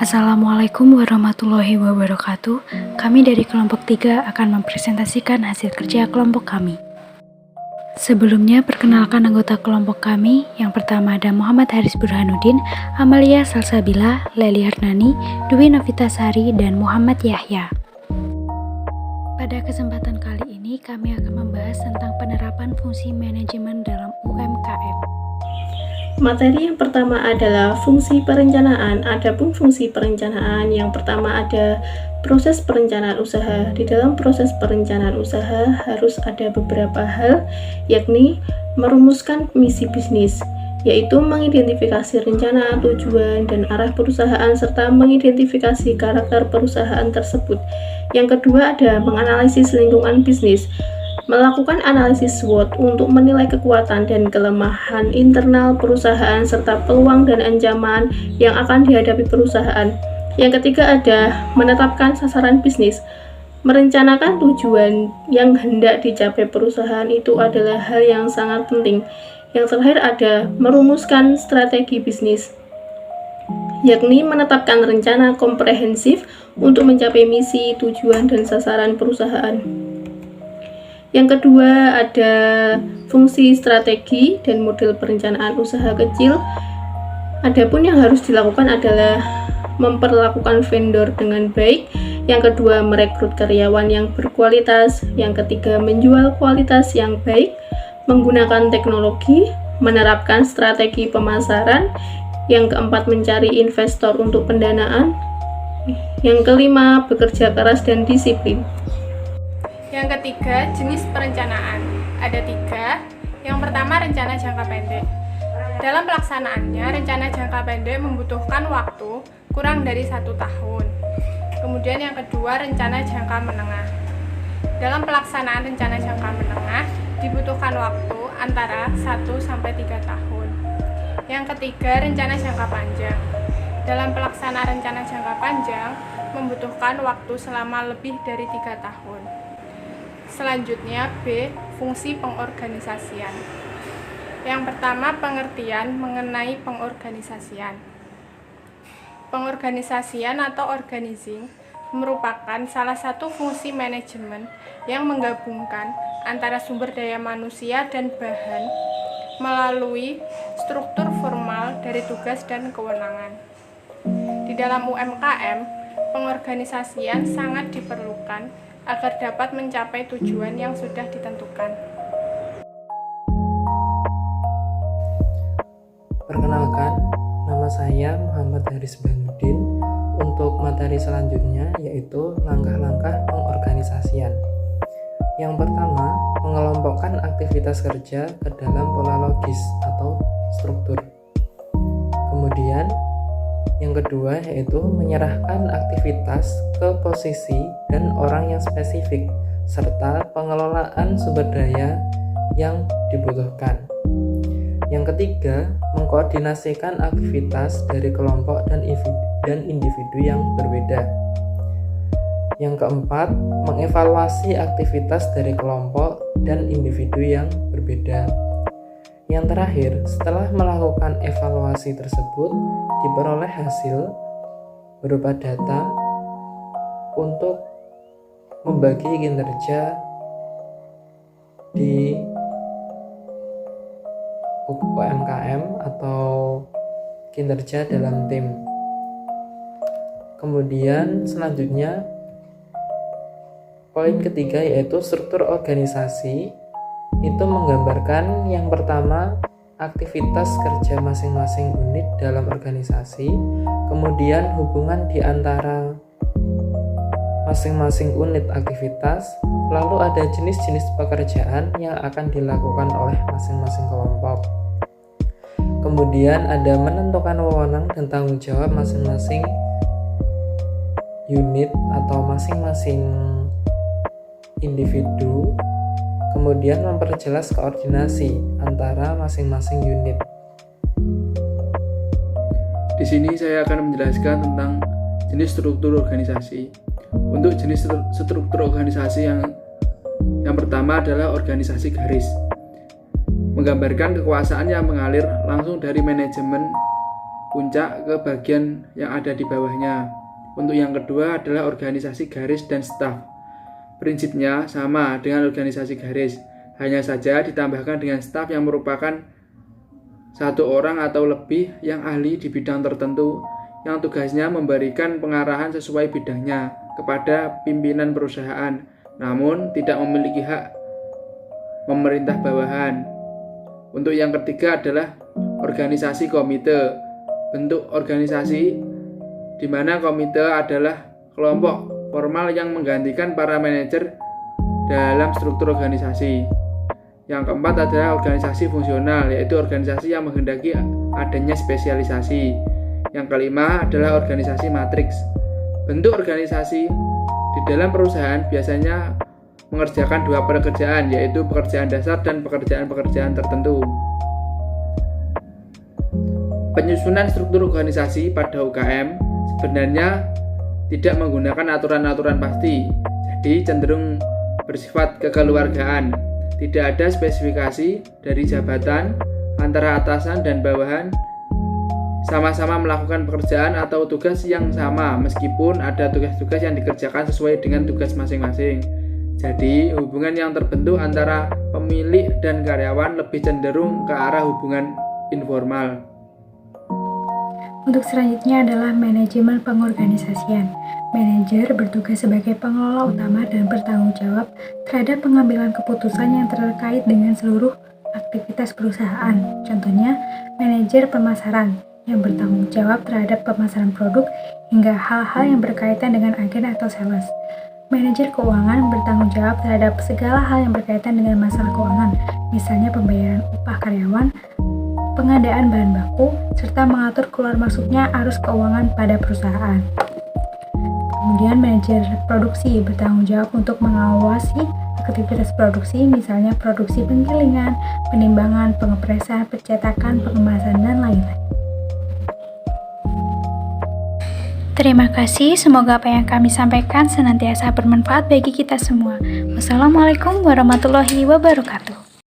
Assalamualaikum warahmatullahi wabarakatuh. Kami dari kelompok 3 akan mempresentasikan hasil kerja kelompok kami. Sebelumnya, perkenalkan anggota kelompok kami. Yang pertama ada Muhammad Haris Burhanuddin, Amalia Salsabila, Leli Hernani, Dwi Novitasari, dan Muhammad Yahya. Pada kesempatan kali ini, kami akan membahas tentang penerapan fungsi manajemen dalam UMKM. Materi yang pertama adalah fungsi perencanaan. Adapun fungsi perencanaan yang pertama ada proses perencanaan usaha. Di dalam proses perencanaan usaha harus ada beberapa hal, yakni merumuskan misi bisnis, yaitu mengidentifikasi rencana, tujuan, dan arah perusahaan, serta mengidentifikasi karakter perusahaan tersebut. Yang kedua ada menganalisis lingkungan bisnis, melakukan analisis SWOT untuk menilai kekuatan dan kelemahan internal perusahaan serta peluang dan ancaman yang akan dihadapi perusahaan. Yang ketiga ada menetapkan sasaran bisnis, merencanakan tujuan yang hendak dicapai perusahaan, itu adalah hal yang sangat penting. Yang terakhir ada merumuskan strategi bisnis, yakni menetapkan rencana komprehensif untuk mencapai misi, tujuan, dan sasaran perusahaan. Yang kedua ada fungsi strategi dan model perencanaan usaha kecil. Adapun yang harus dilakukan adalah memperlakukan vendor dengan baik. Yang kedua merekrut karyawan yang berkualitas. Yang ketiga menjual kualitas yang baik, menggunakan teknologi, menerapkan strategi pemasaran. Yang keempat mencari investor untuk pendanaan. Yang kelima bekerja keras dan disiplin. Yang ketiga, jenis perencanaan. Ada 3. Yang pertama, rencana jangka pendek. Dalam pelaksanaannya, rencana jangka pendek membutuhkan waktu kurang dari 1 tahun. Kemudian yang kedua, rencana jangka menengah. Dalam pelaksanaan rencana jangka menengah, dibutuhkan waktu antara 1-3 tahun. Yang ketiga, rencana jangka panjang. Dalam pelaksanaan rencana jangka panjang, membutuhkan waktu selama lebih dari 3 tahun. Selanjutnya B. Fungsi pengorganisasian. Yang pertama, pengertian mengenai pengorganisasian. Pengorganisasian atau organizing merupakan salah satu fungsi manajemen yang menggabungkan antara sumber daya manusia dan bahan melalui struktur formal dari tugas dan kewenangan. Di dalam UMKM, pengorganisasian sangat diperlukan agar dapat mencapai tujuan yang sudah ditentukan. Perkenalkan, nama saya Muhammad Haris Burhanuddin. Untuk materi selanjutnya yaitu langkah-langkah pengorganisasian. Yang pertama, mengelompokkan aktivitas kerja ke dalam pola logis atau struktur. Kemudian, yang kedua yaitu menyerahkan aktivitas ke posisi dan orang yang spesifik, serta pengelolaan sumber daya yang dibutuhkan. Yang ketiga, mengkoordinasikan aktivitas dari kelompok dan individu yang berbeda. Yang keempat, mengevaluasi aktivitas dari kelompok dan individu yang berbeda. Yang terakhir, setelah melakukan evaluasi tersebut, diperoleh hasil berupa data untuk membagi kinerja di UMKM atau kinerja dalam tim. Kemudian selanjutnya, poin ketiga yaitu struktur organisasi. Itu menggambarkan yang pertama aktivitas kerja masing-masing unit dalam organisasi, kemudian hubungan di antara masing-masing unit aktivitas, lalu ada jenis-jenis pekerjaan yang akan dilakukan oleh masing-masing kelompok. Kemudian ada menentukan wewenang dan tanggung jawab masing-masing unit atau masing-masing individu. Kemudian memperjelas koordinasi antara masing-masing unit. Di sini saya akan menjelaskan tentang jenis struktur organisasi. Untuk jenis struktur organisasi yang pertama adalah organisasi garis. Menggambarkan kekuasaan yang mengalir langsung dari manajemen puncak ke bagian yang ada di bawahnya. Untuk yang kedua adalah organisasi garis dan staf. Prinsipnya sama dengan organisasi garis, hanya saja ditambahkan dengan staf yang merupakan satu orang atau lebih yang ahli di bidang tertentu yang tugasnya memberikan pengarahan sesuai bidangnya kepada pimpinan perusahaan, namun tidak memiliki hak memerintah bawahan. Untuk yang ketiga adalah organisasi komite. Bentuk organisasi di mana komite adalah kelompok formal yang menggantikan para manajer dalam struktur organisasi. Yang keempat adalah organisasi fungsional, yaitu organisasi yang menghendaki adanya spesialisasi. Yang kelima adalah organisasi matriks. Bentuk organisasi di dalam perusahaan biasanya mengerjakan dua pekerjaan, yaitu pekerjaan dasar dan pekerjaan-pekerjaan tertentu. Penyusunan struktur organisasi pada UKM sebenarnya tidak menggunakan aturan-aturan pasti, jadi cenderung bersifat kekeluargaan. Tidak ada spesifikasi dari jabatan antara atasan dan bawahan sama-sama melakukan pekerjaan atau tugas yang sama, meskipun ada tugas-tugas yang dikerjakan sesuai dengan tugas masing-masing. Jadi, hubungan yang terbentuk antara pemilik dan karyawan lebih cenderung ke arah hubungan informal. Untuk selanjutnya adalah manajemen pengorganisasian. Manajer bertugas sebagai pengelola utama dan bertanggung jawab terhadap pengambilan keputusan yang terkait dengan seluruh aktivitas perusahaan. Contohnya, manajer pemasaran yang bertanggung jawab terhadap pemasaran produk hingga hal-hal yang berkaitan dengan agen atau sales. Manajer keuangan bertanggung jawab terhadap segala hal yang berkaitan dengan masalah keuangan, misalnya pembayaran upah karyawan, pengadaan bahan baku, serta mengatur keluar masuknya arus keuangan pada perusahaan. Kemudian manajer produksi bertanggung jawab untuk mengawasi aktivitas produksi, misalnya produksi penggilingan, penimbangan, pengepresan, pencetakan, pengemasan, dan lain-lain. Terima kasih, semoga apa yang kami sampaikan senantiasa bermanfaat bagi kita semua. Wassalamualaikum warahmatullahi wabarakatuh.